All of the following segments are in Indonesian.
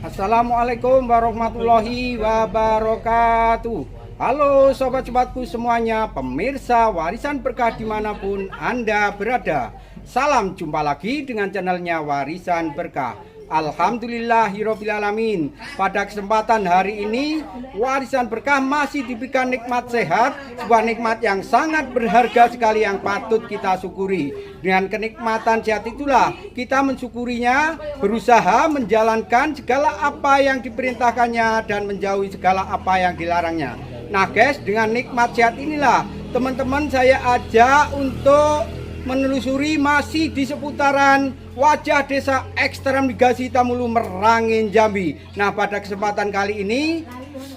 Assalamualaikum warahmatullahi wabarakatuh. Halo sobat-sobatku semuanya, pemirsa Warisan Berkah dimanapun Anda berada. Salam jumpa lagi dengan channelnya Warisan Berkah. Alhamdulillahirobbilalamin. Pada kesempatan hari ini Warisan Berkah masih diberikan nikmat sehat, sebuah nikmat yang sangat berharga sekali yang patut kita syukuri. Dengan kenikmatan sehat itulah kita mensyukurinya, berusaha menjalankan segala apa yang diperintahkannya dan menjauhi segala apa yang dilarangnya. Nah guys, dengan nikmat sehat inilah teman-teman saya ajak untuk menelusuri masih di seputaran wajah desa ekstrem Ligasi Tamulu Merangin Jambi. Nah pada kesempatan kali ini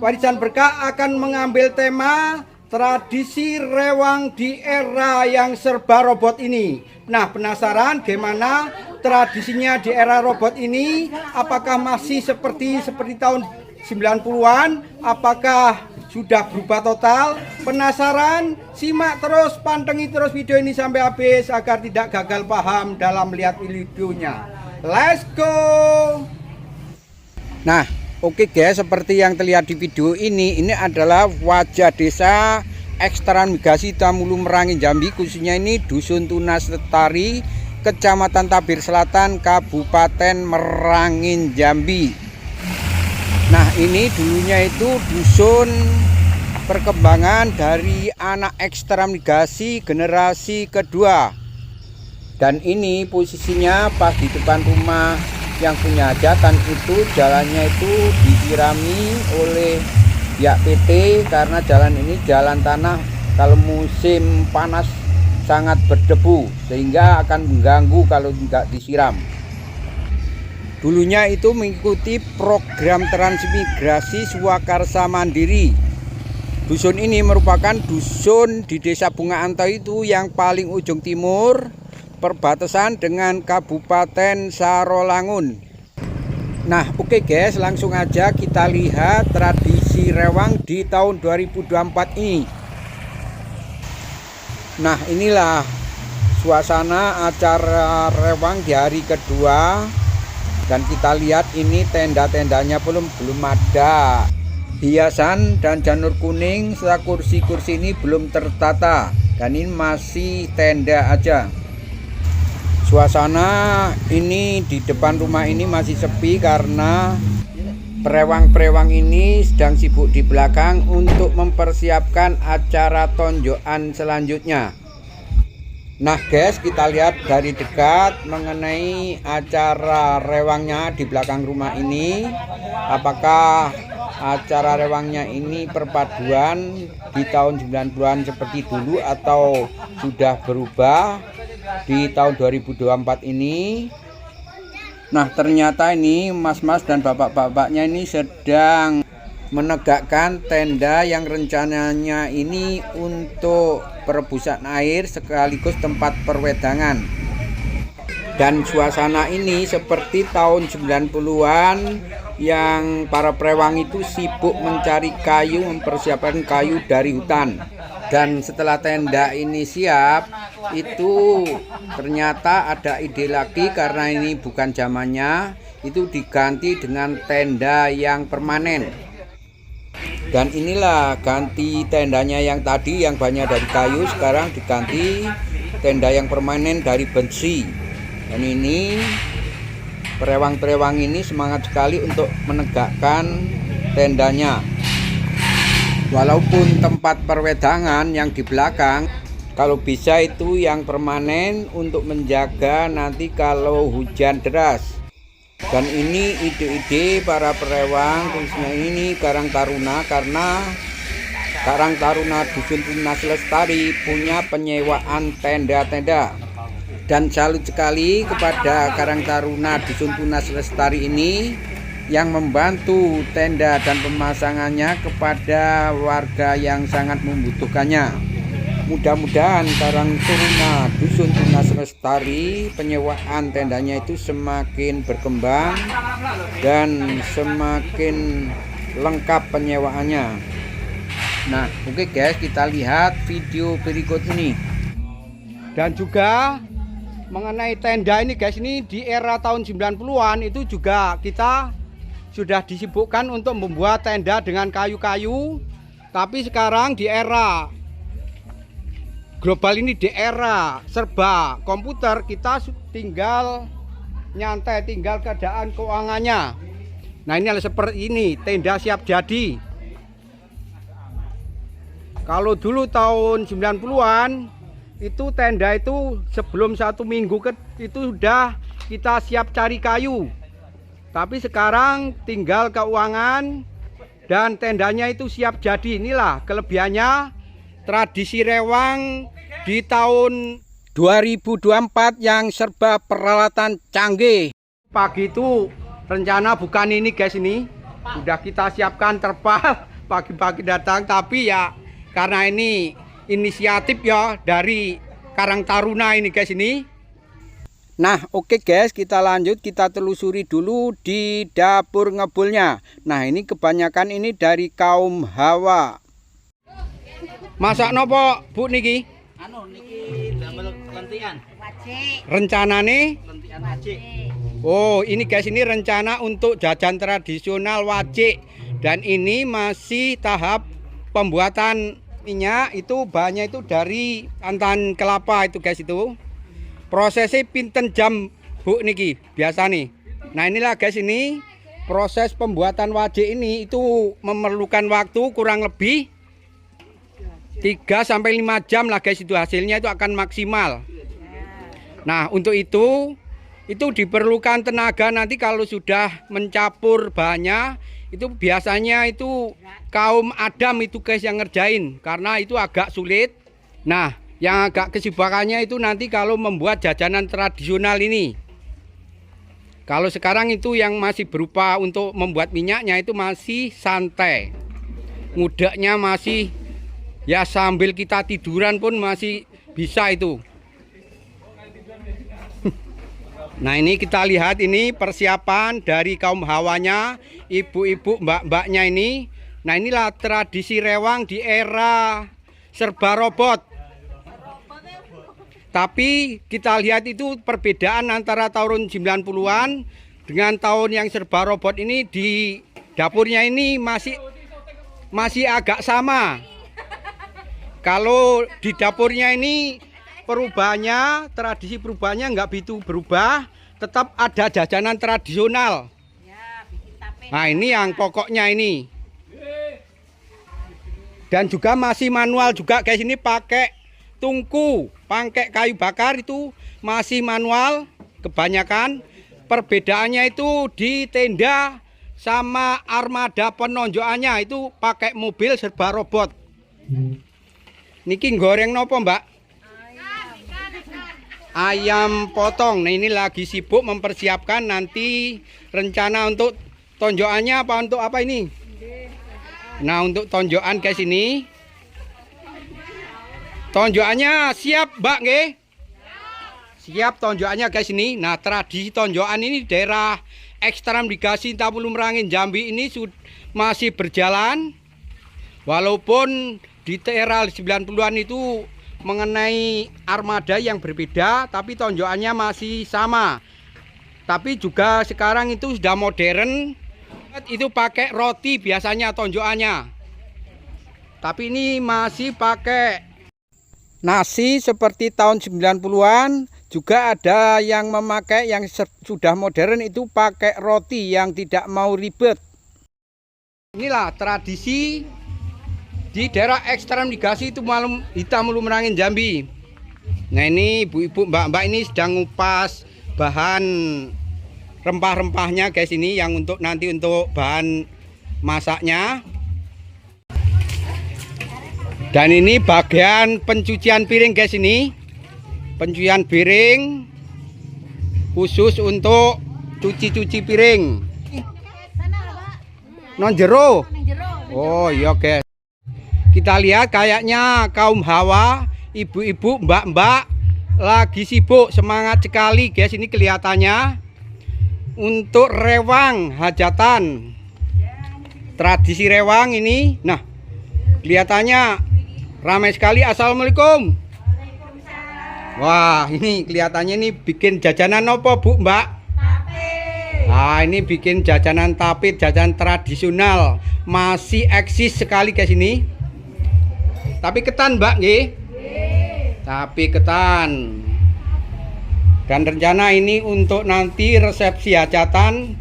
Warisan Berkah akan mengambil tema tradisi rewang di era yang serba robot ini. Nah penasaran gimana tradisinya di era robot ini? Apakah masih seperti tahun 90-an? Apakah sudah berubah total? Penasaran? Simak terus, pantengi terus video ini sampai habis agar tidak gagal paham dalam melihat videonya. Let's go. Nah, oke guys, seperti yang terlihat di video ini adalah wajah desa ekstran Ligasi Tamulu Merangin Jambi, khususnya ini Dusun Tunas Lestari, Kecamatan Tabir Selatan, Kabupaten Merangin Jambi. Nah ini dulunya itu dusun perkembangan dari anak ekstrem Ligasi generasi kedua. Dan ini posisinya pas di depan rumah yang punya hajatan itu, jalannya itu disirami oleh pihak PT karena jalan ini jalan tanah kalau musim panas sangat berdebu sehingga akan mengganggu kalau tidak disiram. Dulunya itu mengikuti program transmigrasi swakarsa mandiri. Dusun ini merupakan dusun di desa Bunga Anto itu yang paling ujung timur, perbatasan dengan Kabupaten Sarolangun. Nah oke guys, langsung aja kita lihat tradisi rewang di tahun 2024 ini. Nah inilah suasana acara rewang di hari kedua. Dan kita lihat ini tenda-tendanya belum ada. Hiasan dan janur kuning serta kursi-kursi ini belum tertata. Dan ini masih tenda aja. Suasana ini di depan rumah ini masih sepi karena perewang-perewang ini sedang sibuk di belakang untuk mempersiapkan acara tonjokan selanjutnya. Nah guys, kita lihat dari dekat mengenai acara rewangnya di belakang rumah ini. Apakah acara rewangnya ini perpaduan di tahun 90-an seperti dulu atau sudah berubah di tahun 2024 ini? Nah ternyata ini mas-mas dan bapak-bapaknya ini sedang menegakkan tenda yang rencananya ini untuk perebusan air sekaligus tempat perwedangan. Dan suasana ini seperti tahun 90-an yang para perewang itu sibuk mencari kayu, mempersiapkan kayu dari hutan. Dan setelah tenda ini siap, itu ternyata ada ide lagi karena ini bukan zamannya, itu diganti dengan tenda yang permanen. Dan inilah ganti tendanya yang tadi yang banyak dari kayu, sekarang diganti tenda yang permanen dari besi. Dan ini perewang-perewang ini semangat sekali untuk menegakkan tendanya. Walaupun tempat perwedangan yang di belakang kalau bisa itu yang permanen untuk menjaga nanti kalau hujan deras. Dan ini ide-ide para perewang, khususnya ini Karang Taruna, karena Karang Taruna Dusun Tunas Lestari punya penyewaan tenda-tenda. Dan salut sekali kepada Karang Taruna Dusun Tunas Lestari ini yang membantu tenda dan pemasangannya kepada warga yang sangat membutuhkannya. Mudah-mudahan Karang Taruna Dusun Tunas Lestari penyewaan tendanya itu semakin berkembang dan semakin lengkap penyewaannya. Nah oke guys, kita lihat video berikut ini. Dan juga mengenai tenda ini guys, ini di era tahun 90-an itu juga kita sudah disibukkan untuk membuat tenda dengan kayu-kayu. Tapi sekarang di era global ini, di era serba komputer, kita tinggal nyantai, tinggal keadaan keuangannya. Nah, ini adalah seperti ini, tenda siap jadi. Kalau dulu tahun 90-an itu tenda itu sebelum 1 minggu itu sudah kita siap cari kayu. Tapi sekarang tinggal keuangan dan tendanya itu siap jadi. Inilah kelebihannya tradisi rewang di tahun 2024 yang serba peralatan canggih. Pagi itu rencana bukan ini guys, ini sudah kita siapkan terpal pagi-pagi datang, tapi ya karena ini inisiatif ya dari Karang Taruna ini guys ini. Nah, oke guys, kita lanjut, kita telusuri dulu di dapur ngebulnya. Nah, ini kebanyakan ini dari kaum Hawa. Masak nopo Bu niki? Anu niki damel lentian. Rencana nih? Lentian wajik. Oh, ini guys, ini rencana untuk jajan tradisional wajik. Dan ini masih tahap pembuatan minyak. Itu bahannya itu dari santan kelapa itu guys itu. Prosesnya pinten jam Bu niki biasa nih. Nah, inilah guys, ini proses pembuatan wajik ini itu memerlukan waktu kurang lebih 3 sampai 5 jam lah guys, itu hasilnya itu akan maksimal. Nah, untuk itu diperlukan tenaga. Nanti kalau sudah mencampur bahannya itu biasanya itu kaum Adam itu guys yang ngerjain, karena itu agak sulit. Nah, yang agak kesibukannya itu nanti kalau membuat jajanan tradisional ini. Kalau sekarang itu yang masih berupa untuk membuat minyaknya itu masih santai. Ngudeknya masih ya sambil kita tiduran pun masih bisa itu. Nah, ini kita lihat ini persiapan dari kaum Hawanya, ibu-ibu, mbak-mbaknya ini. Nah, inilah tradisi rewang di era serba robot. Tapi kita lihat itu perbedaan antara tahun 90-an dengan tahun yang serba robot ini. Di dapurnya ini masih agak sama. Kalau di dapurnya ini perubahannya, tradisi perubahannya nggak begitu berubah, tetap ada jajanan tradisional. Nah, ini yang pokoknya ini. Dan juga masih manual juga guys, ini pakai tungku, pakai kayu bakar, itu masih manual kebanyakan. Perbedaannya itu di tenda sama armada penonjokannya itu pakai mobil serba robot. Niki goreng nopo Mbak? Ayam potong. Nah, ini lagi sibuk mempersiapkan nanti rencana untuk tonjokannya apa untuk apa ini? Nah, untuk tonjokan guys ini. Tonjokannya siap Mbak nggih? Siap tonjokannya guys ini. Nah, tradisi tonjokan ini daerah ekstrem Ligasi Tampulu Merangin Jambi ini masih berjalan. Walaupun di era 90-an itu mengenai armada yang berbeda, tapi tonjokannya masih sama. Tapi juga sekarang itu sudah modern. Itu pakai roti biasanya tonjokannya. Tapi ini masih pakai nasi seperti tahun 90-an. Juga ada yang memakai yang sudah modern itu pakai roti yang tidak mau ribet. Inilah tradisi di daerah ekstrem Ligasi itu Tampulu Merangin Jambi. Nah, ini ibu-ibu, mbak-mbak ini sedang ngupas bahan rempah-rempahnya guys ini, yang untuk nanti untuk bahan masaknya. Dan ini bagian pencucian piring guys ini. Pencucian piring khusus untuk cuci-cuci piring. Non jero. Oh iya guys. Kita lihat kayaknya kaum Hawa, ibu-ibu, mbak-mbak lagi sibuk, semangat sekali guys ini kelihatannya untuk rewang hajatan. Tradisi rewang ini. Nah, kelihatannya ramai sekali. Assalamualaikum. Wah, ini kelihatannya ini bikin jajanan apa Bu, Mbak? Tape. Ah, ini bikin jajanan tape, jajanan tradisional. Masih eksis sekali guys ini. Tapi ketan, Mbak, nggih? Tapi ketan. Dan rencana ini untuk nanti resepsi hajatan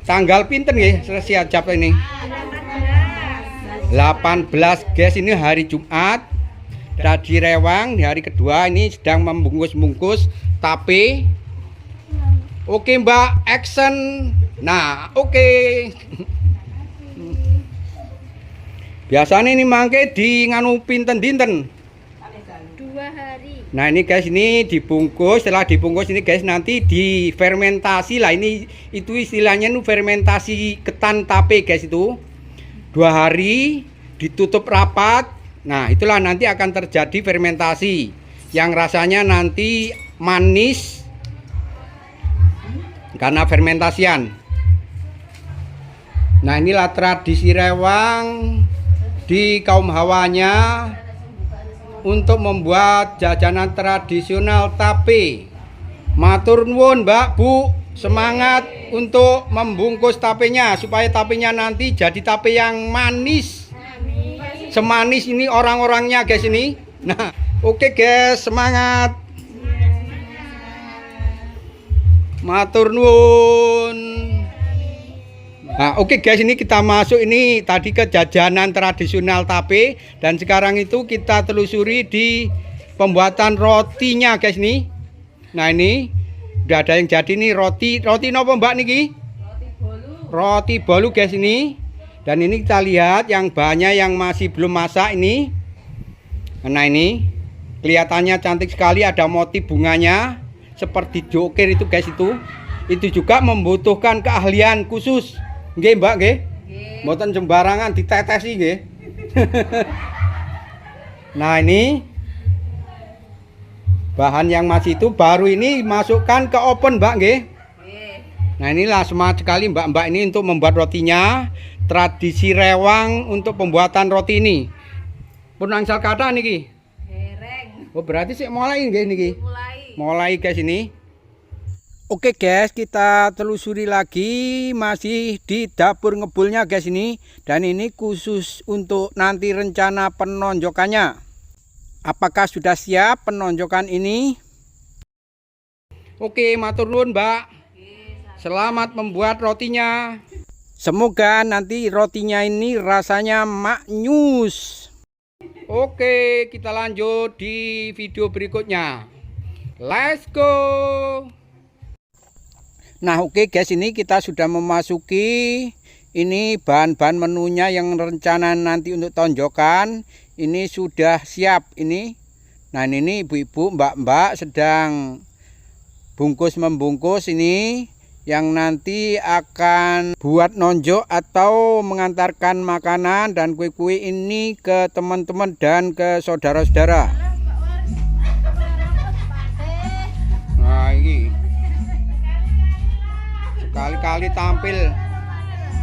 tanggal pinten nggih resepsi hajat ini? 18 guys, ini hari Jumat. Tadi rewang, di hari kedua ini sedang membungkus-bungkus tape. Oke Mbak, action. Nah, oke. Biasanya ini mangke di nganu pinten dinten? 2 hari. Nah ini guys, ini dibungkus. Setelah dibungkus ini guys, nanti difermentasi lah. Ini itu istilahnya itu fermentasi ketan tape guys itu. 2 hari ditutup rapat. Nah itulah nanti akan terjadi fermentasi yang rasanya nanti manis karena fermentasian. Nah inilah tradisi rewang di kaum Hawanya untuk membuat jajanan tradisional tape. Matur nuwun Mbak, Bu, semangat untuk membungkus tapenya supaya tapenya nanti jadi tape yang manis. Semanis ini orang-orangnya guys ini. Nah, oke guys, semangat. Matur nuwun. Nah, oke guys, ini kita masuk ini tadi ke jajanan tradisional tape dan sekarang itu kita telusuri di pembuatan rotinya guys nih. Nah, ini udah ada yang jadi nih roti nopo Mbak niki? Roti bolu guys ini. Dan ini kita lihat yang banyak yang masih belum masak ini. Nah, ini kelihatannya cantik sekali, ada motif bunganya seperti joker itu guys itu. Itu juga membutuhkan keahlian khusus. Nggih Mbak nggih? Mboten sembarangan ditetesi nggih. Nah, ini bahan yang masih itu baru ini masukkan ke oven Mbak nggih. Nah, inilah semangat sekali Mbak-mbak ini untuk membuat rotinya. Tradisi rewang untuk pembuatan roti ini. Pun angsal kata niki. Dereng. Oh, berarti sih mulai nggih niki. Mulai guys ini. Oke guys, kita telusuri lagi masih di dapur ngebulnya guys ini. Dan ini khusus untuk nanti rencana penonjokannya. Apakah sudah siap penonjokan ini? Oke, matur nuwun Mbak. Selamat membuat rotinya. Semoga nanti rotinya ini rasanya maknyus. Oke, kita lanjut di video berikutnya. Let's go. Nah, oke guys, ini kita sudah memasuki ini bahan-bahan menunya yang rencana nanti untuk tonjokan. Ini sudah siap ini. Nah, ini ibu-ibu, mbak-mbak sedang bungkus-membungkus ini yang nanti akan buat nonjok atau mengantarkan makanan dan kue-kue ini ke teman-teman dan ke saudara-saudara. Nah, ini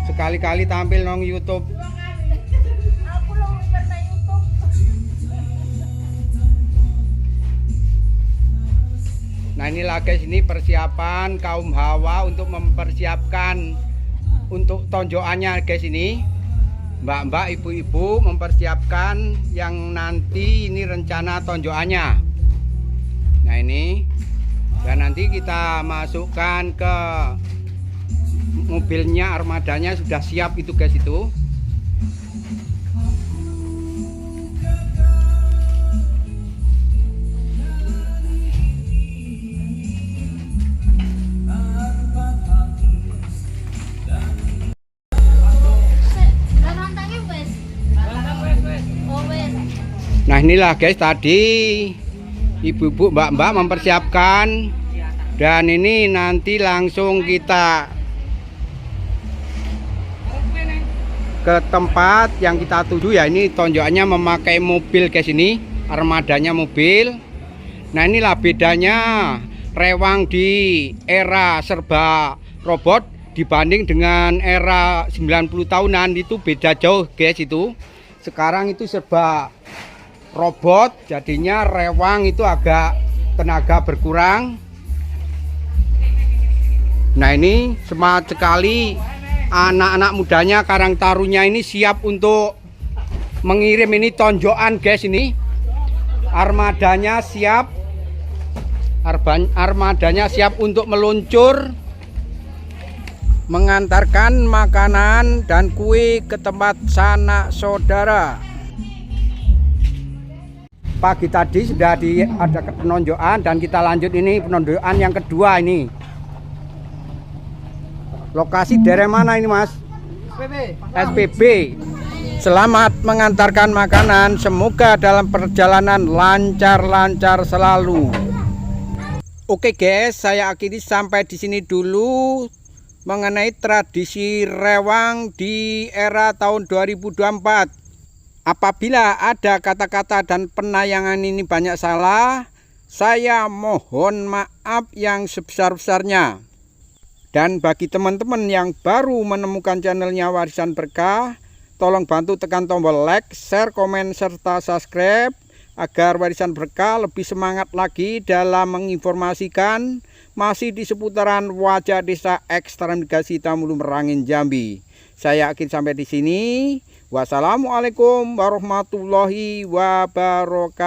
sekali-kali tampil nong YouTube. Nah, inilah guys, ini persiapan kaum Hawa untuk mempersiapkan untuk tonjokannya guys ini. Mbak-mbak, ibu-ibu mempersiapkan yang nanti ini rencana tonjokannya. Nah, ini dan nanti kita masukkan ke mobilnya, armadanya sudah siap itu guys itu. Nah, inilah guys tadi ibu-ibu mbak-mbak mempersiapkan dan ini nanti langsung kita ke tempat yang kita tuju ya. Ini tonjokannya memakai mobil guys ini, armadanya mobil. Nah, inilah bedanya rewang di era serba robot dibanding dengan era 90 tahunan itu beda jauh guys itu. Sekarang itu serba robot, jadinya rewang itu agak tenaga berkurang. Nah ini semangat sekali anak-anak mudanya Karang Tarunnya ini siap untuk mengirim ini tonjokan guys. Ini armadanya siap, armadanya siap untuk meluncur mengantarkan makanan dan kue ke tempat sanak saudara. Pagi tadi sudah ada penonjokan dan kita lanjut ini penonjokan yang kedua ini. Lokasi daerah mana ini Mas? SPB. Selamat mengantarkan makanan, semoga dalam perjalanan lancar-lancar selalu. Oke guys, saya akhiri sampai di sini dulu mengenai tradisi rewang di era tahun 2024. Apabila ada kata-kata dan penayangan ini banyak salah, saya mohon maaf yang sebesar-besarnya. Dan bagi teman-teman yang baru menemukan channelnya Warisan Berkah, tolong bantu tekan tombol like, share, komen, serta subscribe agar Warisan Berkah lebih semangat lagi dalam menginformasikan masih di seputaran wajah desa ekstradikasi Tamulo Merangin Jambi. Saya akhir sampai di sini. Wassalamualaikum warahmatullahi wabarakatuh.